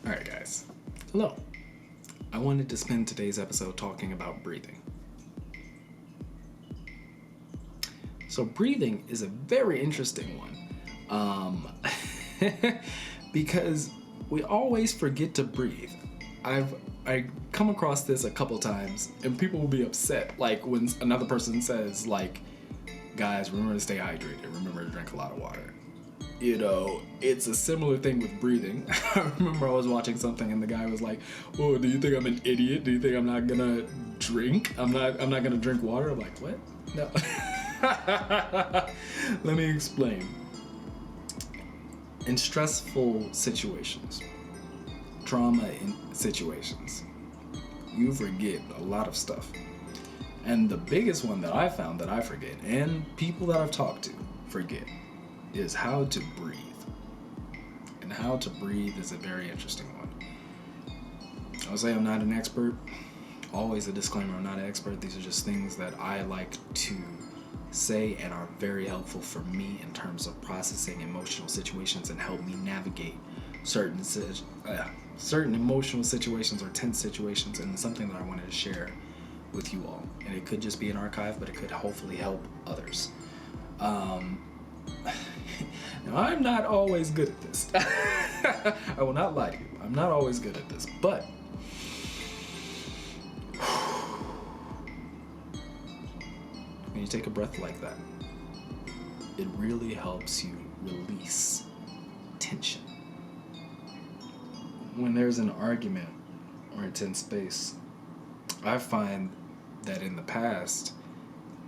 Alright, guys. Hello. I wanted to spend today's episode talking about breathing. So, breathing is a very interesting one. Because we always forget to breathe. I come across this a couple times, and people will be upset, like when another person says, like, guys, remember to stay hydrated, remember to drink a lot of water. You know, it's a similar thing with breathing. I remember I was watching something and the guy was like, "Oh, do you think I'm an idiot? Do you think I'm not gonna drink? I'm not gonna drink water?" I'm like, "What? No." Let me explain. In stressful situations, trauma in situations, you forget a lot of stuff. And the biggest one that I found that I forget, and people that I've talked to forget, is how to breathe. And how to breathe is a very interesting one. I would say I'm not an expert. Always a disclaimer, I'm not an expert. These are just things that I like to say and are very helpful for me in terms of processing emotional situations and help me navigate certain emotional situations or tense situations, and something that I wanted to share with you all. And it could just be an archive, but it could hopefully help others. Now, I'm not always good at this. I will not lie to you. I'm not always good at this, but when you take a breath like that, it really helps you release tension. When there's an argument or a tense space, I find that in the past,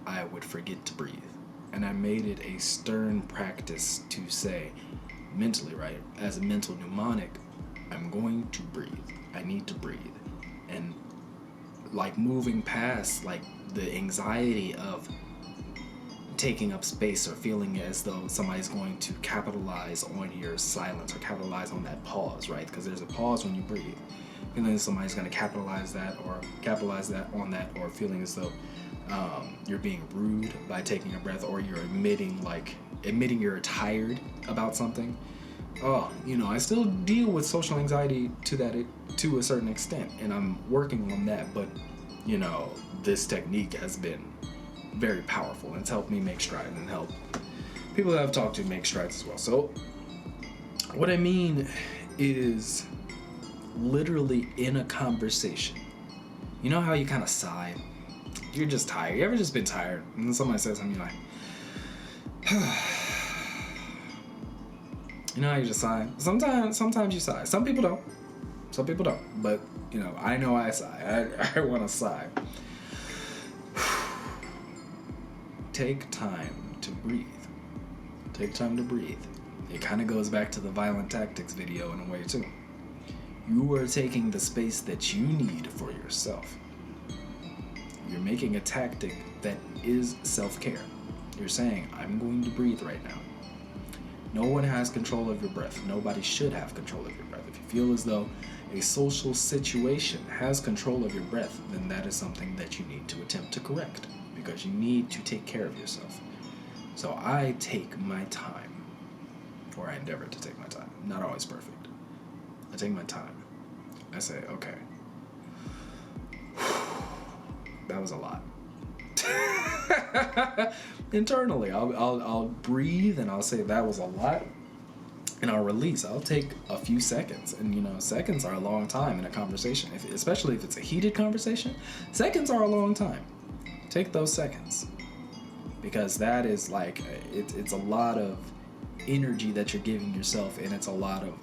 I would forget to breathe. And I made it a stern practice to say, mentally, right, as a mental mnemonic, I'm going to breathe. I need to breathe. And like moving past like the anxiety of taking up space or feeling as though somebody's going to capitalize on your silence or capitalize on that pause, right? Because there's a pause when you breathe. And then somebody's going to capitalize that on that, or feeling as though you're being rude by taking a breath, or you're admitting you're tired about something. I still deal with social anxiety to a certain extent, and I'm working on that. But this technique has been very powerful, and it's helped me make strides and help people that I've talked to make strides as well. So what I mean is, literally in a conversation, you know how you kind of sigh? You're just tired. You ever just been tired and then somebody says something, you're like, you know how you just sigh? Sometimes you sigh. Some people don't. But I know I sigh. I want to sigh. Take time to breathe. Take time to breathe. It kind of goes back to the violent tactics video in a way too. You are taking the space that you need for yourself. You're making a tactic that is self-care. You're saying, I'm going to breathe right now. No one has control of your breath. Nobody should have control of your breath. If you feel as though a social situation has control of your breath, then that is something that you need to attempt to correct, because you need to take care of yourself. So I take my time, or I endeavor to take my time. Not always perfect. I take my time. I say, okay, that was a lot. Internally, I'll breathe and I'll say that was a lot, and I'll release. I'll take a few seconds, and seconds are a long time in a conversation. Especially if it's a heated conversation, seconds are a long time. Take those seconds, because that is like it's a lot of energy that you're giving yourself, and it's a lot of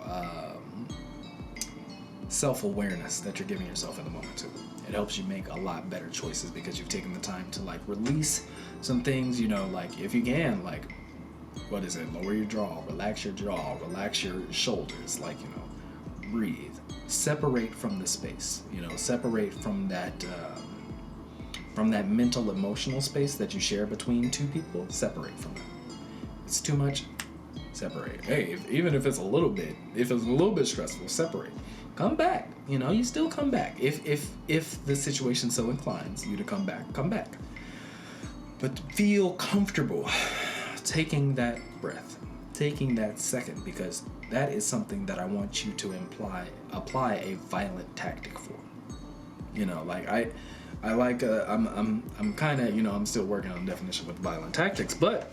self-awareness that you're giving yourself in the moment too. It helps you make a lot better choices because you've taken the time to release some things, if you can, lower your jaw, relax your shoulders, breathe, separate from the space, separate from that mental emotional space that you share between two people. Separate from that. It's too much, separate. Hey, even if it's a little bit stressful, separate. Come back. You still come back. If the situation so inclines you to come back. But feel comfortable taking that breath, taking that second, because that is something that I want you to apply a violent tactic for. You know, like I like I'm kind of, you know, I'm still working on the definition with violent tactics, but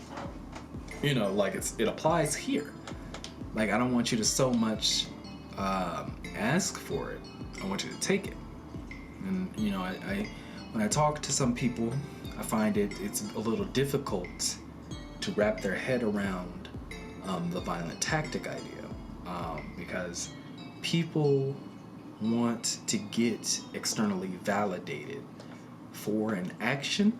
you know, like it applies here. Like, I don't want you to so much ask for it. I want you to take it. And you know, I when I talk to some people, I find it's a little difficult to wrap their head around the violent tactic idea, because people want to get externally validated for an action,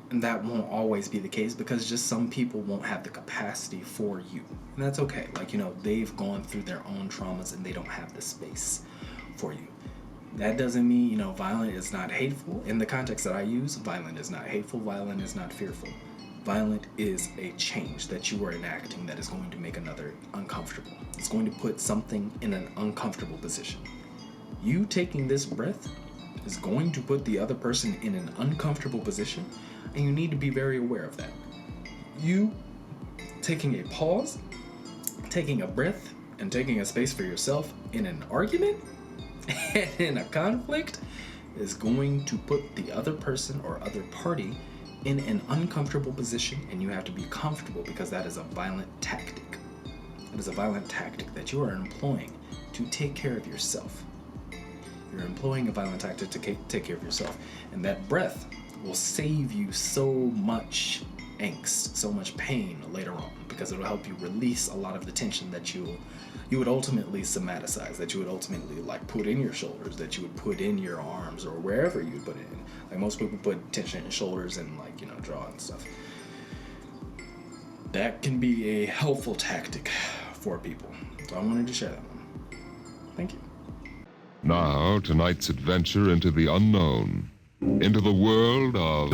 and that won't always be the case because just some people won't have the capacity for you, and that's okay. Like, you know, they've gone through their own traumas and they don't have the space for you. That doesn't mean, you know, violent is not hateful. In the context that I use, violent is not hateful, violent is not fearful. Violent is a change that you are enacting that is going to make another uncomfortable. It's going to put something in an uncomfortable position. You taking this breath is going to put the other person in an uncomfortable position, and you need to be very aware of that. You taking a pause, taking a breath, and taking a space for yourself in an argument and in a conflict is going to put the other person or other party in an uncomfortable position, and you have to be comfortable because that is a violent tactic. It is a violent tactic that you are employing to take care of yourself. You're employing a violent tactic to take care of yourself, and that breath will save you so much angst, so much pain later on, because it'll help you release a lot of the tension that you would ultimately somaticize, that you would ultimately like put in your shoulders, that you would put in your arms or wherever you would put it in. Like, most people put tension in shoulders and, like, you know, jaw and stuff. That can be a helpful tactic for people. So I wanted to share that one. Thank you. Now, tonight's adventure into the unknown, into the world of...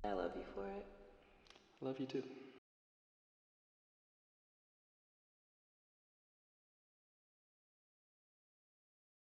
I love you for it. Love you too.